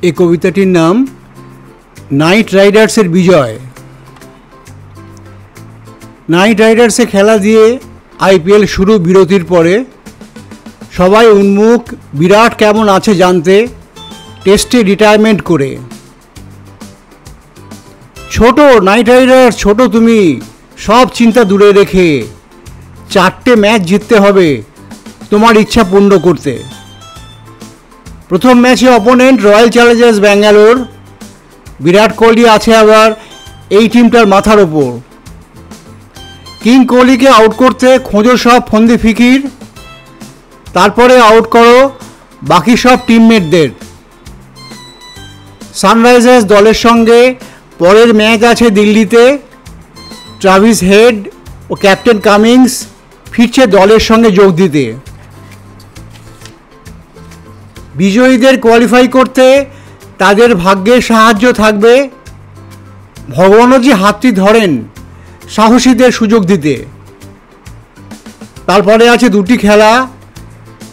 এই কবিতাটির নাম নাইট রাইডার্সের বিজয়। নাইট রাইডার্সে খেলা দিয়ে আইপিএল শুরু বিরতির পরে সবাই উন্মুখ বিরাট কেমন আছে জানতে টেস্টে রিটায়ারমেন্ট করে। ছোট নাইট রাইডার্স, ছোট তুমি, সব চিন্তা দূরে রেখে 4টে ম্যাচ জিততে হবে তোমার ইচ্ছা পূর্ণ করতে। প্রথম ম্যাচে opponent royal Challengers Bangalore. Virat Kohli আছে আবার এই টিমটার মাথার ওপর। কিং কোহলিকে আউট করতে খোঁজো সব ফন্দি ফিকির, তারপরে আউট করো বাকি সব টিমমেটদের। সানরাইজার্স দলের সঙ্গে পরের ম্যাচ আছে দিল্লিতে। ট্রাভিস হেড ও ক্যাপ্টেন কামিন্স ফিরছে দলের সঙ্গে যোগ দিতে। বিজয়ীদের কোয়ালিফাই করতে তাদের ভাগ্যের সাহায্য থাকবে। ভগবানও যে হাতটি ধরেন সাহসীদের সুযোগ দিতে। তারপরে আছে 2টি খেলা,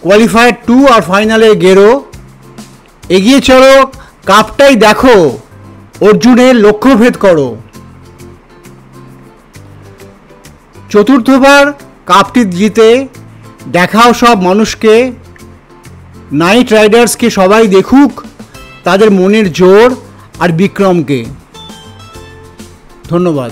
কোয়ালিফায়ার 2 আর ফাইনালের গেরো। এগিয়ে চলো, কাপটাই দেখো, অর্জুনের লক্ষ্যভেদ করো। চতুর্থবার কাপটি জিতে দেখাও সব মানুষকে। নাইট রাইডার্সকে সবাই দেখুক তাদের মনের জোর আর বিক্রমকে। ধন্যবাদ।